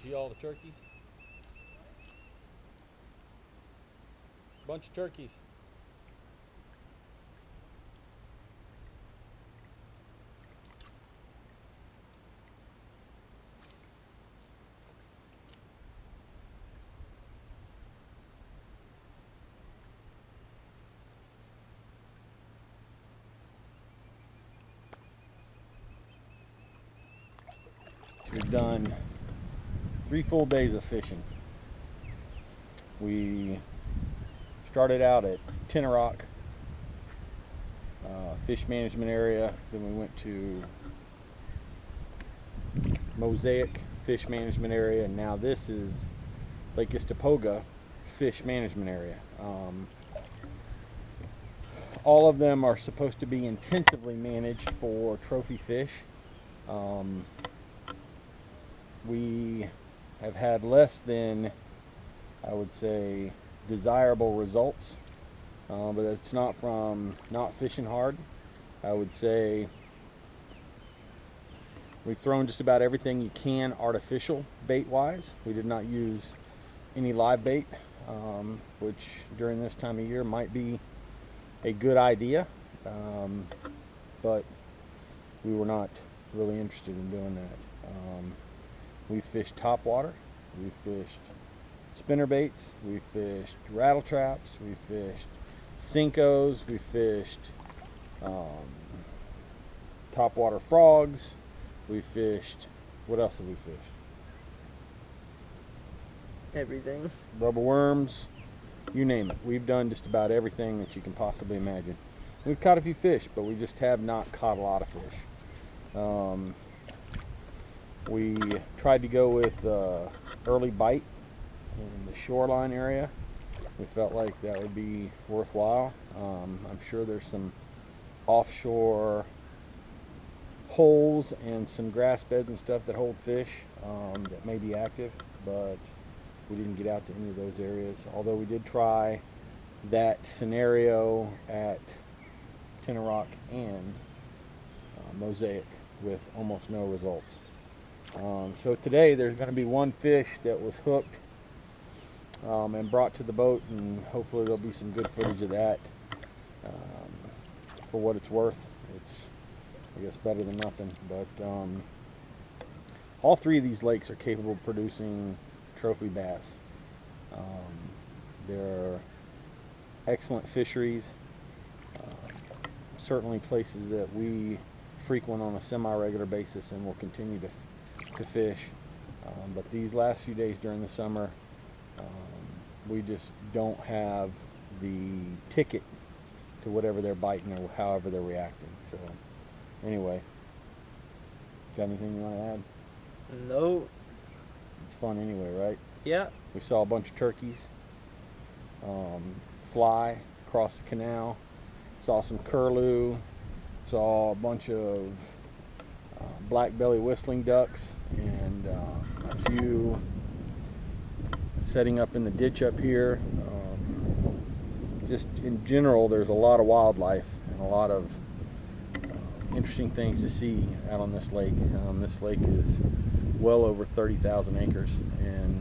See all the turkeys? Bunch of turkeys. We've done 3 full days of fishing. We started out at Rock fish management area, then we went to Mosaic fish management area, and now this is Lake Istokpoga fish management area. All of them are supposed to be intensively managed for trophy fish. We have had less than, I would say, desirable results, but it's not from not fishing hard. I would say we've thrown just about everything you can artificial bait wise. We did not use any live bait, which during this time of year might be a good idea, but we were not really interested in doing that. We fished topwater, we fished spinner baits, we fished rattle traps, we fished Cincos, we fished topwater frogs, we fished, what else did we fish? Everything. Rubber worms, you name it. We've done just about everything that you can possibly imagine. We've caught a few fish, but we just have not caught a lot of fish. We tried to go with early bite in the shoreline area. We felt like that would be worthwhile. I'm sure there's some offshore holes and some grass beds and stuff that hold fish that may be active, but we didn't get out to any of those areas. Although we did try that scenario at Rock and Mosaic with almost no results. So today there's going to be one fish that was hooked and brought to the boat, and hopefully there'll be some good footage of that. For what it's worth, it's, I guess, better than nothing. But all 3 of these lakes are capable of producing trophy bass. They're excellent fisheries, certainly places that we frequent on a semi-regular basis and will continue to fish, but these last few days during the summer, we just don't have the ticket to whatever they're biting or however they're reacting. So anyway, got anything you want to add? No. It's fun anyway, right? Yeah. We saw a bunch of turkeys fly across the canal, saw some curlew, saw a bunch of black belly whistling ducks, and a few setting up in the ditch up here. Just in general, there's a lot of wildlife and a lot of interesting things to see out on this lake. This lake is well over 30,000 acres, and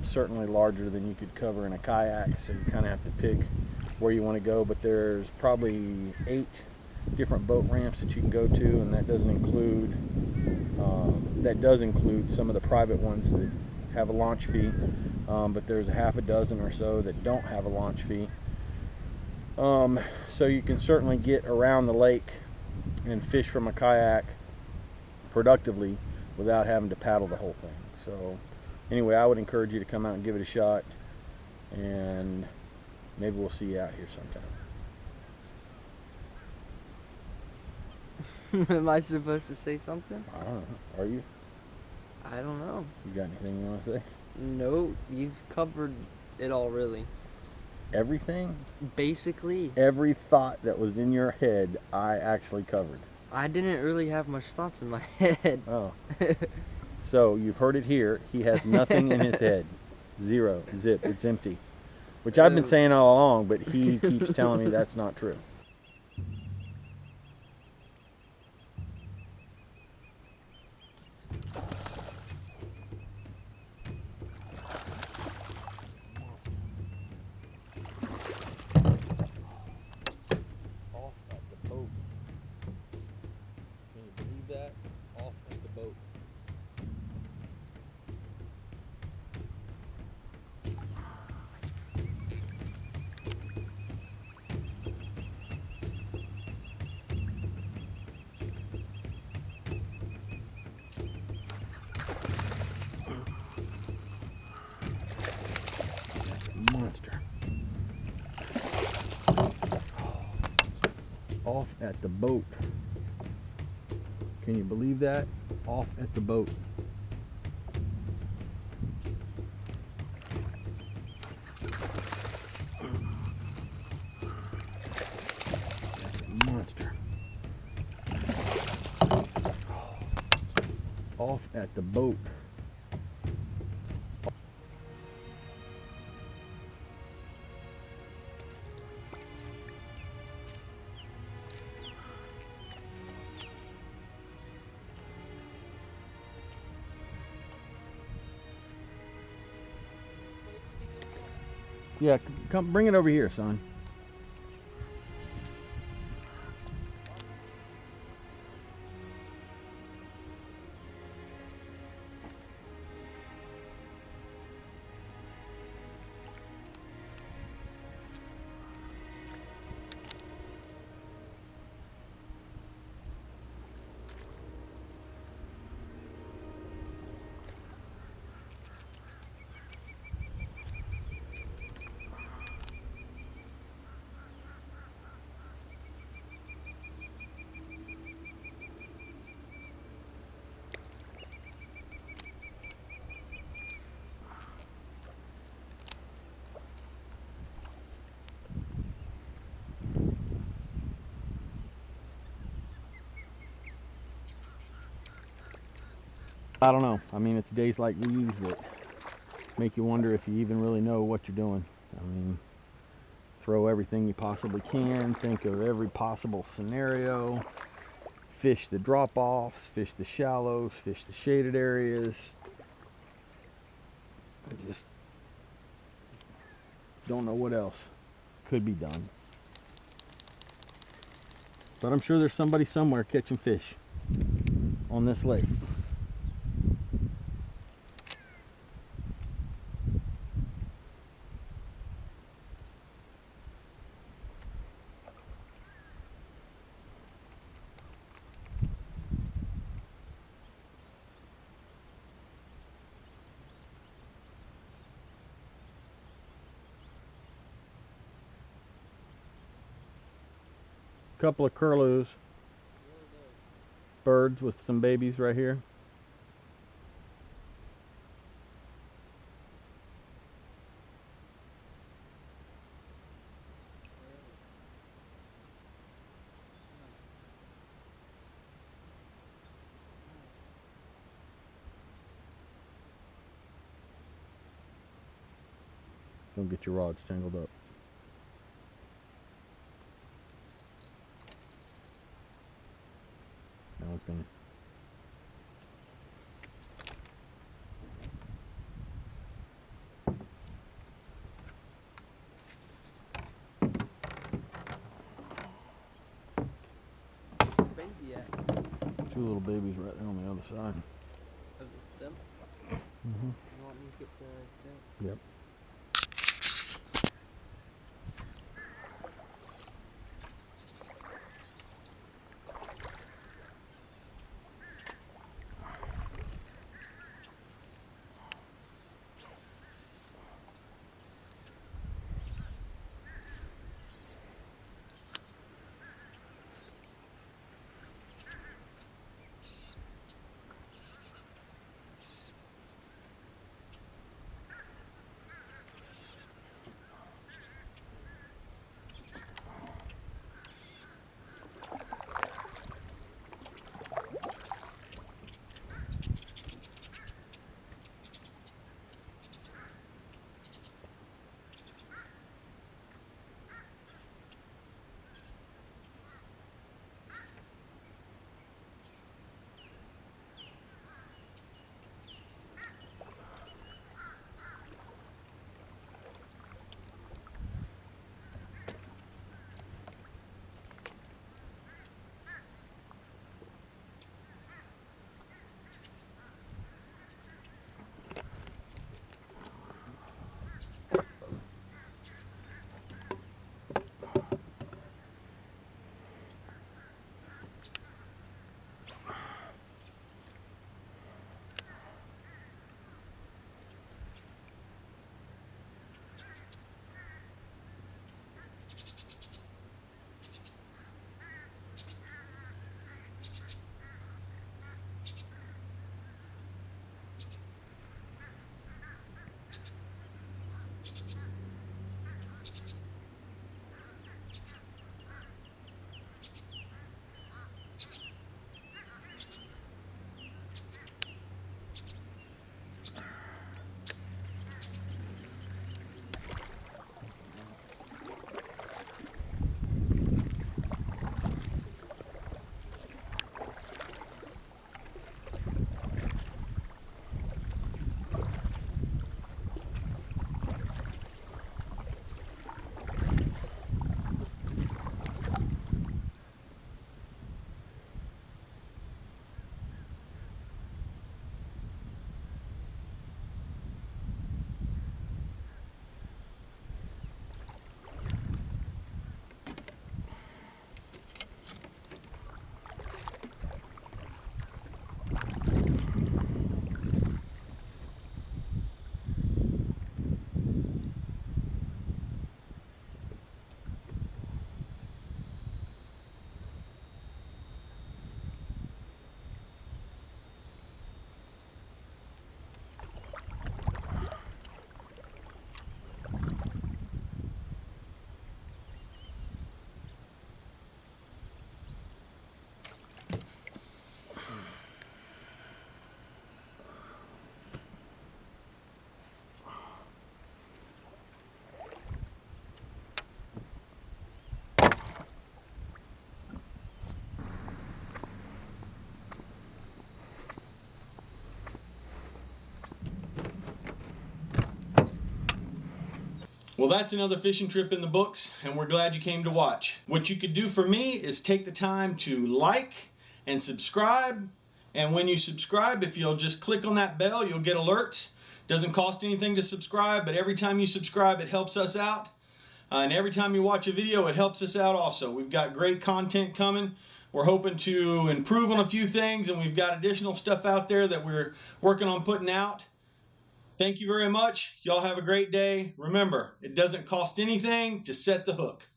certainly larger than you could cover in a kayak, so you kind of have to pick where you want to go. But there's probably 8 different boat ramps that you can go to, and that does include some of the private ones that have a launch fee, but there's a half a dozen or so that don't have a launch fee. So you can certainly get around the lake and fish from a kayak productively without having to paddle the whole thing. So anyway, I would encourage you to come out and give it a shot, and maybe we'll see you out here sometime. Am I supposed to say something? I don't know. Are you? I don't know. You got anything you want to say? No, you've covered it all, really. Everything? Basically. Every thought that was in your head, I actually covered. I didn't really have much thoughts in my head. Oh. So, you've heard it here. He has nothing in his head. Zero. Zip. It's empty. Which I've been saying all along, but he keeps telling me that's not true. Off at the boat. Can you believe that? Off at the boat. That's a monster. Off at the boat. Yeah, come bring it over here, son. I don't know. I mean, it's days like these that make you wonder if you even really know what you're doing. I mean, throw everything you possibly can, think of every possible scenario, fish the drop-offs, fish the shallows, fish the shaded areas. I just don't know what else could be done. But I'm sure there's somebody somewhere catching fish on this lake. Couple of curlews, birds with some babies right here. Don't get your rods tangled up. Now it's gonna. Baby at? Two little babies right there on the other side. Of them? Mm-hmm. You want me to get the thing? Yep. Well, that's another fishing trip in the books, and we're glad you came to watch. What you could do for me is take the time to like and subscribe. And when you subscribe, if you'll just click on that bell, you'll get alerts. Doesn't cost anything to subscribe, but every time you subscribe, it helps us out. And every time you watch a video, it helps us out also. We've got great content coming. We're hoping to improve on a few things, and we've got additional stuff out there that we're working on putting out. Thank you very much. Y'all have a great day. Remember, it doesn't cost anything to set the hook.